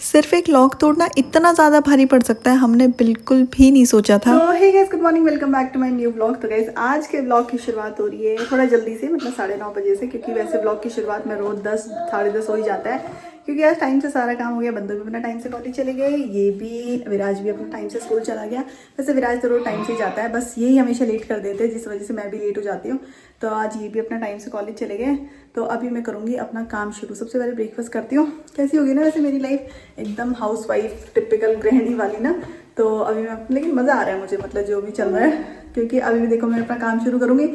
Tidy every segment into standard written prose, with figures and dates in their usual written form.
सिर्फ एक लॉक तोड़ना इतना ज़्यादा भारी पड़ सकता है, हमने बिल्कुल भी नहीं सोचा था। तो hey guys, good morning, welcome back to my new blog. तो गाइस आज के ब्लॉग की शुरुआत हो रही है थोड़ा जल्दी से, मतलब 9:30 बजे से, क्योंकि वैसे ब्लॉग की शुरुआत में रोज 10 साढ़े 10 हो ही जाता है, क्योंकि आज टाइम से सारा काम हो गया। बंदू भी अपना टाइम से कॉलेज चले गए, ये भी विराज भी अपना टाइम से स्कूल चला गया। वैसे विराज तो रोज टाइम से ही जाता है, बस यही हमेशा लेट कर देते हैं, जिस वजह से मैं भी लेट हो जाती हूँ। तो आज ये भी अपना टाइम से कॉलेज चले गए, तो अभी मैं करूँगी अपना काम शुरू। सबसे पहले ब्रेकफास्ट करती हूँ। कैसी होगी ना वैसे मेरी लाइफ, एकदम हाउस वाइफ टिपिकल गृहिणी वाली ना। तो अभी मैं, लेकिन मज़ा आ रहा है मुझे, मतलब जो भी चल रहा है, क्योंकि अभी भी देखो मैं अपना काम शुरू करूँगी।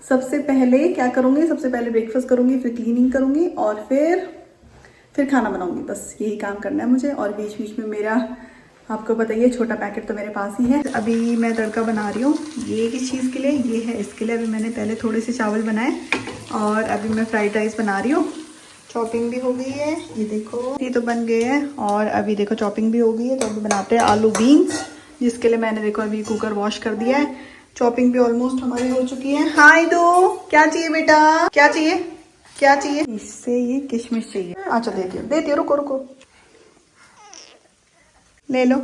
सबसे पहले क्या करूँगी, सबसे पहले ब्रेकफास्ट करूँगी, फिर क्लीनिंग करूँगी और फिर खाना बनाऊँगी। बस यही काम करना है मुझे। और बीच बीच में मेरा, आपको पता ही है, छोटा पैकेट तो मेरे पास ही है। अभी मैं तड़का बना रही हूँ, ये किस चीज़ के लिए, ये है इसके लिए। अभी मैंने पहले थोड़े से चावल बनाए और अभी मैं फ्राइड राइस बना रही हूँ। चॉपिंग भी हो गई है, ये देखो, ये तो बन गए हैं। और अभी देखो चॉपिंग भी हो गई है, तो अभी बनाते हैं आलू बीन्स, जिसके लिए मैंने देखो अभी कुकर वॉश कर दिया है। चॉपिंग भी ऑलमोस्ट हमारी हो चुकी है। हाय दो, क्या चाहिए बेटा, क्या चाहिए, क्या चाहिए? इससे ये किशमिश चाहिए। अच्छा देती हूँ, रुको ले लो।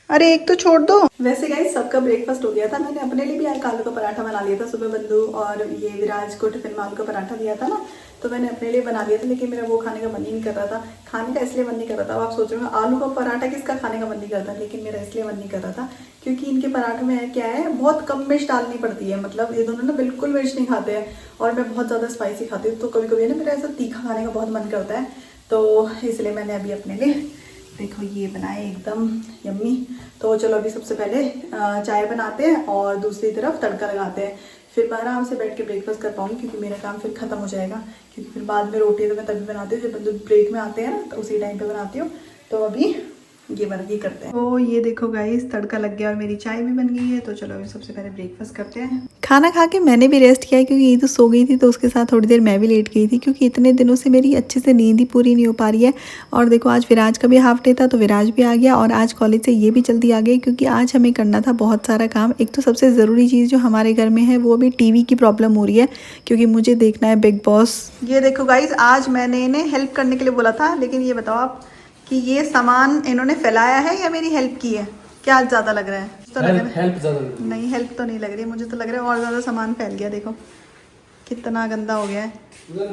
अरे एक तो छोड़ दो। वैसे गाइस सबका ब्रेकफास्ट हो गया था। मैंने अपने लिए भी आज आलू का पराठा बना लिया था। सुबह बंदू और ये विराज को टिफिन में आलू का पराठा दिया था ना, तो मैंने अपने लिए बना लिया था। लेकिन मेरा वो खाने का मन ही नहीं कर रहा था। खाने का इसलिए मन नहीं कर रहा था, अब आप सोच रहे हो आलू का पराठा किसका खाने का मन नहीं करता, लेकिन मेरा इसलिए मन नहीं कर रहा था क्योंकि इनके पराठे में क्या है, बहुत कम मिर्च डालनी पड़ती है। मतलब ये दोनों ना बिल्कुल मिर्च नहीं खाते हैं और मैं बहुत ज़्यादा स्पाइसी खाती हूँ, तो कभी कभी ना मेरा ऐसा तीखा खाने का बहुत मन करता है। तो इसलिए मैंने अभी अपने लिए देखो ये बनाए एकदम यम्मी। तो चलो अभी सबसे पहले चाय बनाते हैं और दूसरी तरफ तड़का लगाते हैं, फिर मैं आराम से बैठ के ब्रेकफास्ट कर पाऊंगी, क्योंकि मेरा काम फिर खत्म हो जाएगा। क्योंकि फिर बाद में रोटी तो मैं तभी बनाती हूँ जब बंदू ब्रेक में आते हैं ना, तो उसी टाइम पे बनाती हूँ। तो अभी ये बर्गी करते हैं। तो ये देखो गाइस, तड़का लग गया और मेरी चाय भी बन गई है। तो चलो अभी सबसे पहले ब्रेकफास्ट करते हैं। खाना खा के मैंने भी रेस्ट किया, क्योंकि ये तो सो गई थी, तो उसके साथ थोड़ी देर मैं भी लेट गई थी, क्योंकि इतने दिनों से मेरी अच्छे से नींद ही पूरी नहीं हो पा रही है। और देखो आज विराज का भी हाफ डे था, तो विराज भी आ गया और आज कॉलेज से ये भी जल्दी आ गई, क्योंकि आज हमें करना था बहुत सारा काम। एक तो सबसे ज़रूरी चीज़ जो हमारे घर में है, वो भी टीवी की प्रॉब्लम हो रही है, क्योंकि मुझे देखना है बिग बॉस। ये देखो गाइज, आज मैंने इन्हें हेल्प करने के लिए बोला था, लेकिन ये बताओ आप कि ये सामान इन्होंने फैलाया है या मेरी हेल्प की है? क्या ज़्यादा लग रहा है? तो हेल्प ज़्यादा नहीं, हेल्प तो नहीं लग रही, मुझे तो लग रहा है और ज़्यादा सामान फैल गया। देखो कितना गंदा हो गया है।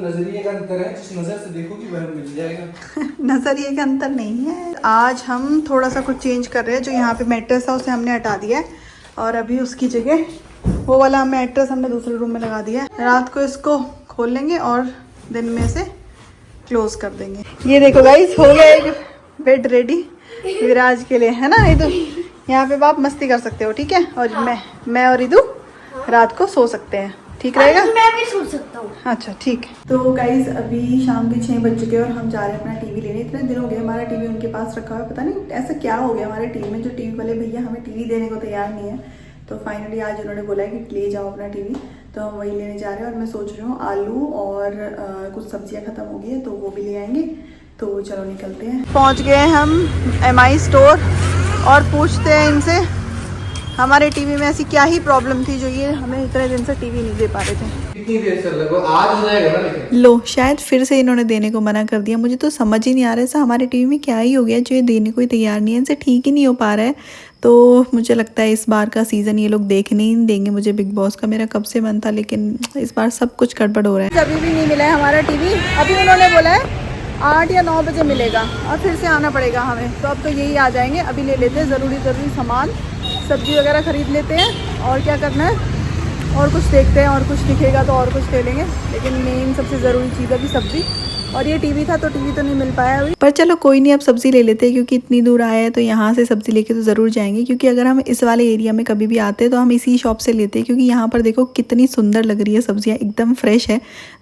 नजरिए का अंतर है, जिस नजर से देखोगी वह मिल जाएगा। नजरिए का अंतर नहीं है। आज हम थोड़ा सा कुछ चेंज कर रहे हैं। जो यहाँ पे मैट्रेस था उसे हमने हटा दिया है और अभी उसकी जगह वो वाला मैट्रेस हमने दूसरे रूम में लगा दिया है। रात को इसको खोल लेंगे और दिन में से क्लोज कर देंगे। ये देखो गाइस, हो गया एक बेड रेडी विराज के लिए, है ना इदू? यहाँ पे आप मस्ती कर सकते हो, ठीक है? और मैं और इदू रात को सो सकते हैं, ठीक रहेगा? मैं भी सो सकता हूँ। अच्छा ठीक है। तो गाइज अभी शाम के 6 बज चुके हैं और हम जा रहे हैं अपना टीवी लेने। इतने दिन हो गए हमारा टीवी उनके पास रखा हुआ है, पता नहीं ऐसा क्या हो गया हमारे टीवी में, जो टीवी वाले भैया हमें टीवी देने को तैयार नहीं है। तो फाइनली आज उन्होंने बोला है कि ले जाओ अपना टीवी, तो हम वही लेने जा रहे हैं। और मैं सोच रही हूँ आलू और कुछ सब्जियाँ खत्म हो गई है, तो वो भी ले आएंगे। तो चलो निकलते हैं। पहुँच गए हम MI स्टोर और पूछते हैं इनसे हमारे टीवी में ऐसी क्या ही प्रॉब्लम थी जो ये हमें इतने दिन से टीवी नहीं दे पा रहे थे। कितनी देर से लगभग आज हो जाएगा ना, लेकिन लो शायद फिर से इन्होंने देने को मना कर दिया। मुझे तो समझ ही नहीं आ रहा है हमारे टीवी में क्या ही हो गया जो ये देने को ही तैयार नहीं है, इनसे ठीक ही नहीं हो पा रहा है। तो मुझे लगता है इस बार का सीज़न ये लोग देखने ही नहीं देंगे मुझे बिग बॉस का। मेरा कब से मन था, लेकिन इस बार सब कुछ गड़बड़ हो रहा है। अभी भी नहीं मिला है हमारा टीवी। अभी उन्होंने बोला है 8 या 9 बजे मिलेगा और फिर से आना पड़ेगा हमें। तो अब तो यही आ जाएंगे। अभी ले लेते हैं ज़रूरी सामान, सब्जी वगैरह ख़रीद लेते हैं और क्या करना है, और कुछ देखते हैं, और कुछ दिखेगा तो और कुछ ले लेंगे। लेकिन मेन सबसे ज़रूरी चीज़ है कि सब्ज़ी, और ये टीवी था तो टीवी तो नहीं मिल पाया अभी। पर चलो कोई नहीं, अब सब्ज़ी ले लेते हैं, क्योंकि इतनी दूर आए हैं तो यहाँ से सब्ज़ी लेके तो ज़रूर जाएंगे। क्योंकि अगर हम इस वाले एरिया में कभी भी आते हैं तो हम इसी शॉप से लेते हैं, क्योंकि यहाँ पर देखो कितनी सुंदर लग रही है सब्ज़ियाँ, एकदम फ्रेश है।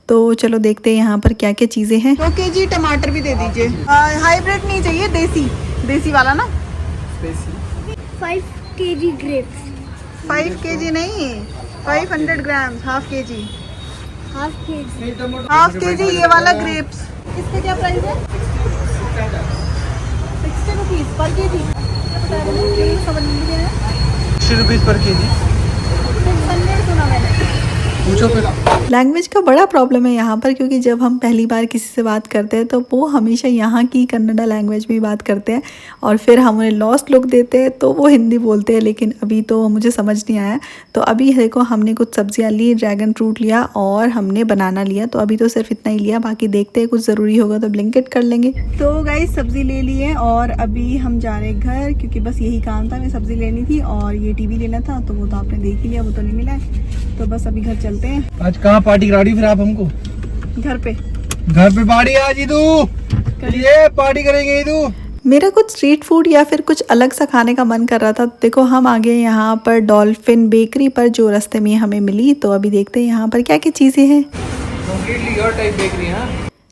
तो चलो देखते हैं यहाँ पर क्या क्या चीज़ें हैं। 2 kg टमाटर भी दे दीजिए। हाइब्रिड नहीं चाहिए, देसी वाला ना। 5 kg ग्रेप्स। 5 kg नहीं, 500 ग्राम, हाफ के जी। हाफ के जी ये वाला ग्रेप्स। इसका क्या प्राइस है? 60 रुपीज़ पर के जी। समझ नहीं रहे हैं। 60 रुपीज़ पर केजी। 600 सुना मैंने। पूछो फिर। लैंग्वेज का बड़ा प्रॉब्लम है यहाँ पर, क्योंकि जब हम पहली बार किसी से बात करते हैं तो वो हमेशा यहाँ की कन्नड़ा लैंग्वेज में ही बात करते हैं और फिर हम उन्हें लॉस्ट लुक देते हैं तो वो हिंदी बोलते हैं। लेकिन अभी तो मुझे समझ नहीं आया। तो अभी देखो हमने कुछ सब्जियाँ ली, ड्रैगन फ्रूट लिया और हमने बनाना लिया। तो अभी तो सिर्फ इतना ही लिया, बाकी देखते हैं कुछ ज़रूरी होगा तो ब्लिंकिट कर लेंगे। तो गाइस सब्ज़ी ले ली है और अभी हम जा रहे हैं घर, क्योंकि बस यही काम था, हमें सब्ज़ी लेनी थी और ये टीवी लेना था। तो वो तो आपने देख ही लिया, वो तो नहीं मिला है। तो बस अभी घर चलते हैं। आज कहाँ पार्टी करा रही फिर आप हमको? घर पे पार्टी आज ईदू, ये पार्टी करेंगे ईदू। मेरा कुछ स्ट्रीट फूड या फिर कुछ अलग सा खाने का मन कर रहा था। देखो हम आ गए यहाँ पर डॉल्फिन बेकरी पर, जो रास्ते में हमें मिली। तो अभी देखते हैं यहाँ पर क्या क्या चीज़ें हैं। Completely your type bakery. हाँ,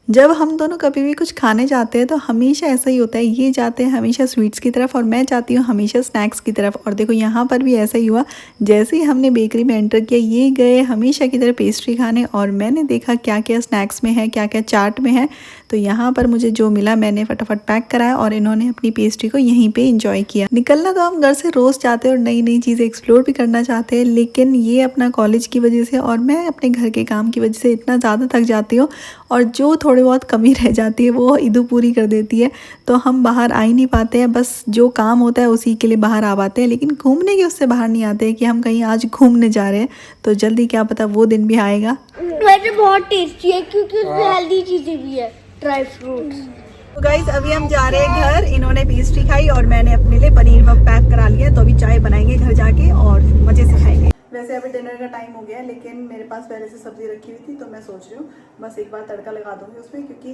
जब हम दोनों कभी भी कुछ खाने जाते हैं तो हमेशा ऐसा ही होता है, ये जाते हैं हमेशा स्वीट्स की तरफ और मैं जाती हूँ हमेशा स्नैक्स की तरफ। और देखो यहाँ पर भी ऐसा ही हुआ, जैसे ही हमने बेकरी में एंटर किया ये गए हमेशा की तरह पेस्ट्री खाने और मैंने देखा क्या क्या स्नैक्स में है, क्या क्या चाट में है। तो यहाँ पर मुझे जो मिला मैंने फटाफट पैक कराया और इन्होंने अपनी पेस्ट्री को यहीं पे एंजॉय किया। निकलना तो हम घर से रोज़ चाहते हैं और नई नई चीज़ें एक्सप्लोर भी करना चाहते हैं, लेकिन ये अपना कॉलेज की वजह से और मैं अपने घर के काम की वजह से इतना ज़्यादा थक जाती हूँ और जो थोड़ी बहुत कमी रह जाती है वो ईदू पूरी कर देती है। तो हम बाहर आ ही नहीं पाते हैं, बस जो काम होता है उसी के लिए बाहर आ पाते हैं, लेकिन घूमने के उससे बाहर नहीं आते हैं कि हम कहीं आज घूमने जा रहे हैं। तो जल्दी क्या पता वो दिन भी आएगा। वैसे बहुत टेस्टी है क्योंकि उसमें हेल्दी चीजें भी है, ड्राई फ्रूट्स। तो गाइस अभी हम जा रहे हैं घर। इन्होंने पेस्ट्री खाई और मैंने अपने लिए पनीर पफ पैक करा लिया। तो अभी चाय बनाएंगे घर जाके और मजे से खाएंगे। वैसे अभी डिनर का टाइम हो गया है, लेकिन मेरे पास पहले से सब्जी रखी हुई थी तो मैं सोच रही हूँ बस एक बार तड़का लगा दूंगी उसमें, क्योंकि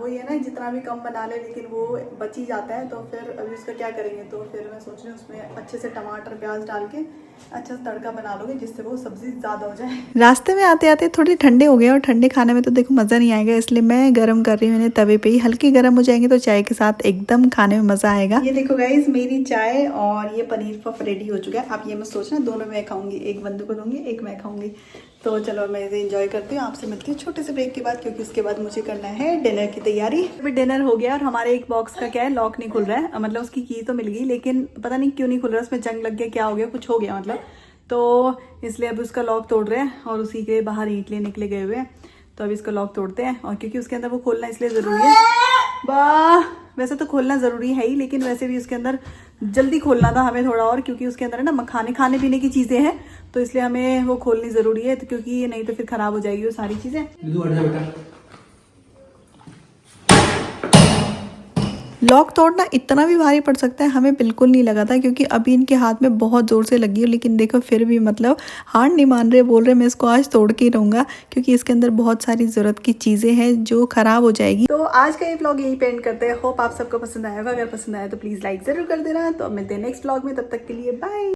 वो ये ना जितना भी कम बना ले लेकिन वो बच ही जाता है। तो फिर अभी उसका क्या करेंगे, तो फिर मैं सोच रही हूँ उसमें अच्छे से टमाटर प्याज डाल के अच्छा सा तड़का बना लूँगी जिससे वो सब्जी ज़्यादा हो जाए। रास्ते में आते आते थोड़े ठंडे हो गए और ठंडे खाने में तो देखो मज़ा नहीं आएगा, इसलिए मैं गर्म कर रही हूँ इन्हें तवे पे ही। हल्के गर्म हो जाएंगे तो चाय के साथ एकदम खाने में मज़ा आएगा। ये देखो गाइस मेरी चाय और ये पनीर पफ रेडी हो चुका है। आप ये मत सोचना दोनों मैं खाऊंगी, एक बंदू को दूंगी एक मैं खाऊंगी। तो चलो मैं इसे एंजॉय करती हूँ। आपसे मिलती हूँ छोटे से ब्रेक के बाद, क्योंकि उसके बाद मुझे करना है डिनर की तैयारी। अभी डिनर हो गया और हमारे एक बॉक्स का क्या है, लॉक नहीं खुल रहा है। मतलब उसकी की तो मिल गई लेकिन पता नहीं क्यों नहीं खुल रहा, उसमें जंग लग गया क्या हो गया, कुछ हो गया मतलब। तो इसलिए अभी उसका लॉक तोड़ रहे हैं और उसी के बाहर ईंट ले निकले गए हुए हैं। तो अभी इसका लॉक तोड़ते हैं और क्योंकि उसके अंदर वो खोलना इसलिए ज़रूरी है। वाह, वैसे तो खोलना ज़रूरी है ही, लेकिन वैसे भी उसके अंदर जल्दी खोलना था हमें थोड़ा और, क्योंकि उसके अंदर है ना खाने पीने की चीज़ें हैं तो इसलिए हमें वो खोलनी ज़रूरी है। तो क्योंकि नहीं तो फिर ख़राब हो जाएगी वो सारी चीज़ें। लॉक तोड़ना इतना भी भारी पड़ सकता है हमें बिल्कुल नहीं लगा था, क्योंकि अभी इनके हाथ में बहुत ज़ोर से लगी है। लेकिन देखो फिर भी मतलब हार नहीं मान रहे, बोल रहे मैं इसको आज तोड़ के ही रहूँगा, क्योंकि इसके अंदर बहुत सारी ज़रूरत की चीज़ें हैं जो ख़राब हो जाएगी। तो आज का ये व्लॉग यहीं पे एंड करते हैं। होप आप सबको पसंद आएगा। अगर पसंद आया तो प्लीज़ लाइक ज़रूर कर देना। तो अब मिलते हैं नेक्स्ट व्लॉग में, तब तक के लिए बाय।